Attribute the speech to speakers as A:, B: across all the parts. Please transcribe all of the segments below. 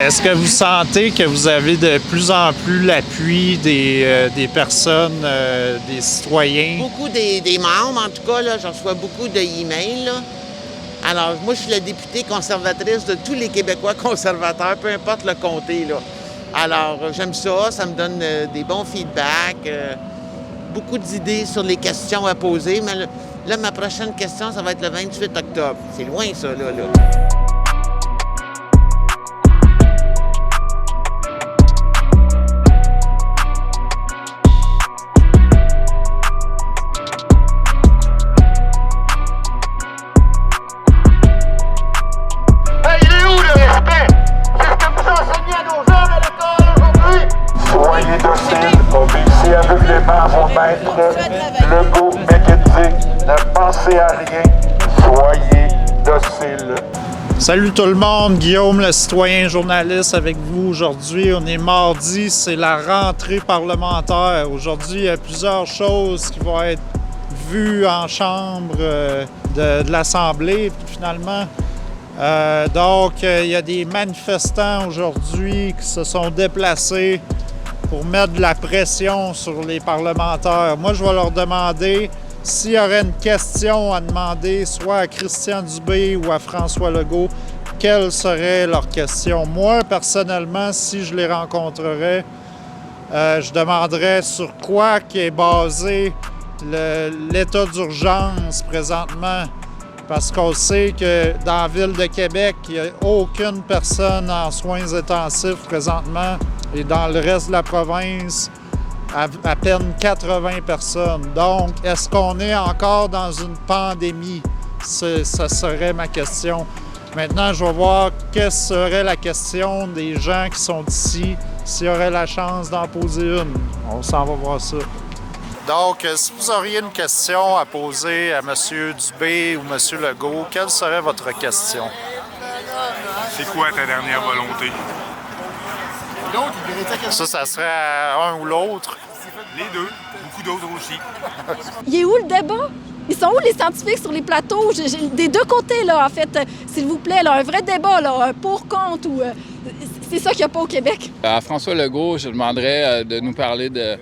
A: Est-ce que vous sentez que vous avez de plus en plus l'appui des personnes, des citoyens?
B: Beaucoup des membres, en tout cas, là, je reçois beaucoup de emails. Là. Alors, moi, je suis la députée conservatrice de tous les Québécois conservateurs, peu importe le comté. Là. Alors, j'aime ça me donne des bons feedbacks, beaucoup d'idées sur les questions à poser. Mais là, ma prochaine question, ça va être le 28 octobre. C'est loin, ça, là.
C: Obéissez aveuglément à vos maîtres. Legault, McKenzie, ne pensez à rien. Soyez dociles.
A: Salut tout le monde, Guillaume, le citoyen journaliste avec vous aujourd'hui. On est mardi, c'est la rentrée parlementaire. Aujourd'hui, il y a plusieurs choses qui vont être vues en chambre de l'Assemblée, finalement. Donc, il y a des manifestants aujourd'hui qui se sont déplacés pour mettre de la pression sur les parlementaires. Moi, je vais leur demander s'il y aurait une question à demander, soit à Christian Dubé ou à François Legault, quelle serait leur question. Moi, personnellement, si je les rencontrerais, je demanderais sur quoi qui est basé l'état d'urgence présentement. Parce qu'on sait que dans la ville de Québec, il n'y a aucune personne en soins intensifs présentement. Et dans le reste de la province, à peine 80 personnes. Donc, est-ce qu'on est encore dans une pandémie? Ça serait ma question. Maintenant, je vais voir quelle serait la question des gens qui sont ici, s'il y aurait la chance d'en poser une. On s'en va voir ça. Donc, si vous auriez une question à poser à M. Dubé ou M. Legault, quelle serait votre question?
D: C'est quoi ta dernière volonté?
A: Ça serait à un ou l'autre?
D: Les deux. Beaucoup d'autres aussi.
E: Il est où le débat? Ils sont où les scientifiques sur les plateaux? Des deux côtés, là, en fait. S'il vous plaît, là, un vrai débat, là, un pour-contre ou... c'est ça qu'il n'y a pas au Québec.
F: À François Legault, je demanderais de nous parler de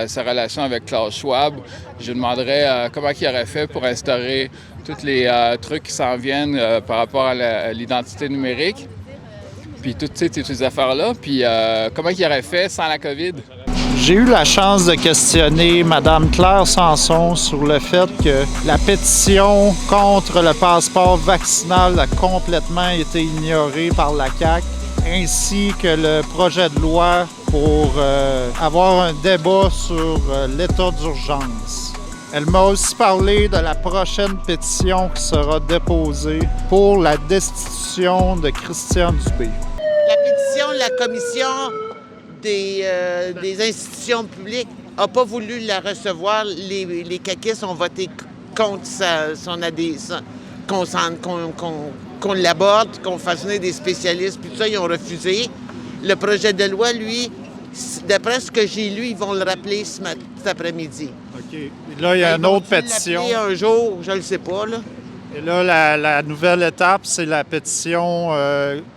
F: sa relation avec Klaus Schwab. Je demanderais comment il aurait fait pour instaurer tous les trucs qui s'en viennent par rapport à l'identité numérique. Puis toutes ces affaires-là. Puis comment il aurait fait sans la COVID?
A: J'ai eu la chance de questionner Mme Claire Sanson sur le fait que la pétition contre le passeport vaccinal a complètement été ignorée par la CAQ, ainsi que le projet de loi pour avoir un débat sur l'état d'urgence. Elle m'a aussi parlé de la prochaine pétition qui sera déposée pour la destitution de Christian Dubé.
B: La pétition de la commission des institutions publiques n'a pas voulu la recevoir. Les caquistes ont voté contre son adhésion, qu'on l'aborde, qu'on fasse venir des spécialistes, puis tout ça, ils ont refusé. Le projet de loi, lui, d'après ce que j'ai lu, ils vont le rappeler cet après-midi.
A: OK. Et là, il y a une autre pétition.
B: Un jour, je ne le sais pas, là.
A: Et là, la nouvelle étape, c'est la pétition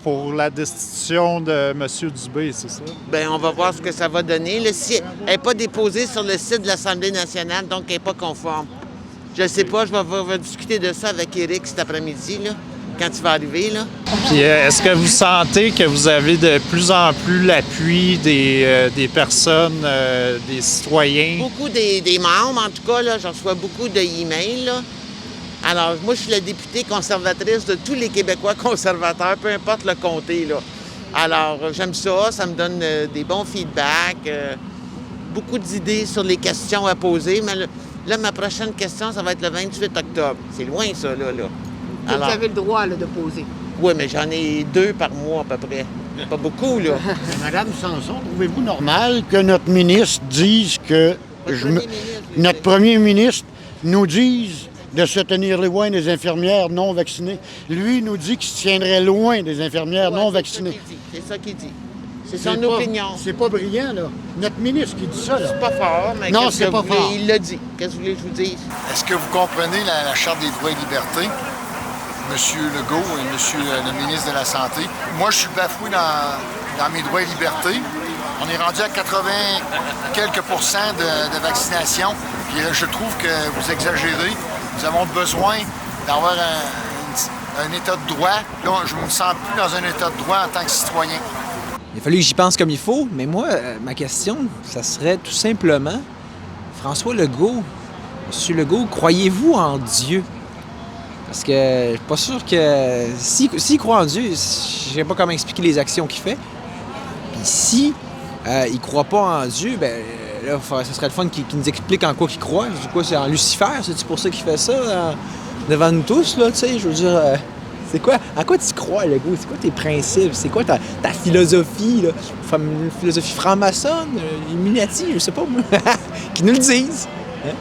A: pour la destitution de M. Dubé, c'est ça?
B: Bien, on va voir ce que ça va donner. Elle n'est pas déposée sur le site de l'Assemblée nationale, donc elle n'est pas conforme. Je ne sais pas, je vais discuter de ça avec Éric cet après-midi, là, quand il va arriver, là.
A: Puis est-ce que vous sentez que vous avez de plus en plus l'appui des personnes, des citoyens?
B: Beaucoup des membres, en tout cas, là, je reçois beaucoup de emails, là. Alors, moi, je suis la députée conservatrice de tous les Québécois conservateurs, peu importe le comté, là. Alors, j'aime ça me donne des bons feedbacks, beaucoup d'idées sur les questions à poser. Mais là, ma prochaine question, ça va être le 28 octobre. C'est loin, ça, là.
G: Alors, vous avez le droit, là, de poser.
B: Oui, mais j'en ai 2 par mois, à peu près. Pas beaucoup, là.
H: Madame Sanson, trouvez-vous normal que notre ministre dise que... Notre premier ministre nous dise de se tenir loin des infirmières non vaccinées. Lui nous dit qu'il se tiendrait loin des infirmières non vaccinées.
B: C'est ça qu'il dit. C'est son opinion.
H: C'est pas brillant, là. Notre ministre qui dit ça, là.
B: C'est pas fort, mais
H: non, c'est pas fort.
B: Il l'a dit. Qu'est-ce que vous voulez que je vous dise?
I: Est-ce que vous comprenez la Charte des droits et libertés? M. Legault et M. le ministre de la Santé. Moi, je suis bafoué dans mes droits et libertés. On est rendu à 80 quelques pourcents de vaccination. Puis je trouve que vous exagérez. Nous avons besoin d'avoir un état de droit. Là, je ne me sens plus dans un état de droit en tant que citoyen.
J: Il a fallu que j'y pense comme il faut, mais moi, ma question, ça serait tout simplement, François Legault, M. Legault, croyez-vous en Dieu? Parce que je suis pas sûr que... S'il croit en Dieu, je ne sais pas comment expliquer les actions qu'il fait. Puis si il ne croit pas en Dieu, ben là, ça serait le fun qu'il nous explique en quoi il croit. Du coup, c'est en Lucifer, c'est pour ça qu'il fait ça devant nous tous, là, tu sais, je veux dire... C'est quoi? En quoi tu crois, Legault? C'est quoi tes principes? C'est quoi ta philosophie, là? Une philosophie franc-maçonne, Illuminati, je sais pas, moi. Qu'ils nous le disent. Hein?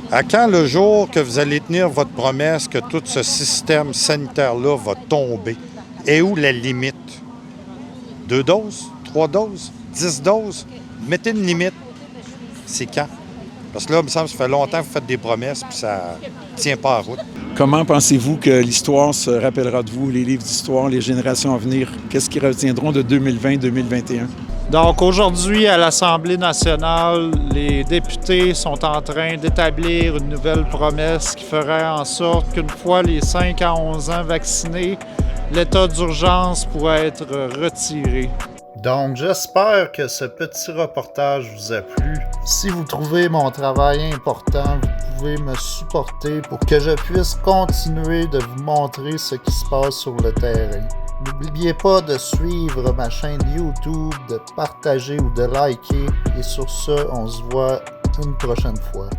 K: À quand le jour que vous allez tenir votre promesse que tout ce système sanitaire-là va tomber? Et où la limite? 2 doses? 3 doses? 10 doses? Mettez une limite. C'est quand? Parce que là, il me semble que ça fait longtemps que vous faites des promesses puis ça ne tient pas en route.
L: Comment pensez-vous que l'histoire se rappellera de vous, les livres d'histoire, les générations à venir? Qu'est-ce qu'ils retiendront de 2020-2021?
A: Donc aujourd'hui, à l'Assemblée nationale, les députés sont en train d'établir une nouvelle promesse qui ferait en sorte qu'une fois les 5 à 11 ans vaccinés, l'état d'urgence pourrait être retiré. Donc, j'espère que ce petit reportage vous a plu. Si vous trouvez mon travail important, vous pouvez me supporter pour que je puisse continuer de vous montrer ce qui se passe sur le terrain. N'oubliez pas de suivre ma chaîne YouTube, de partager ou de liker. Et sur ce, on se voit une prochaine fois.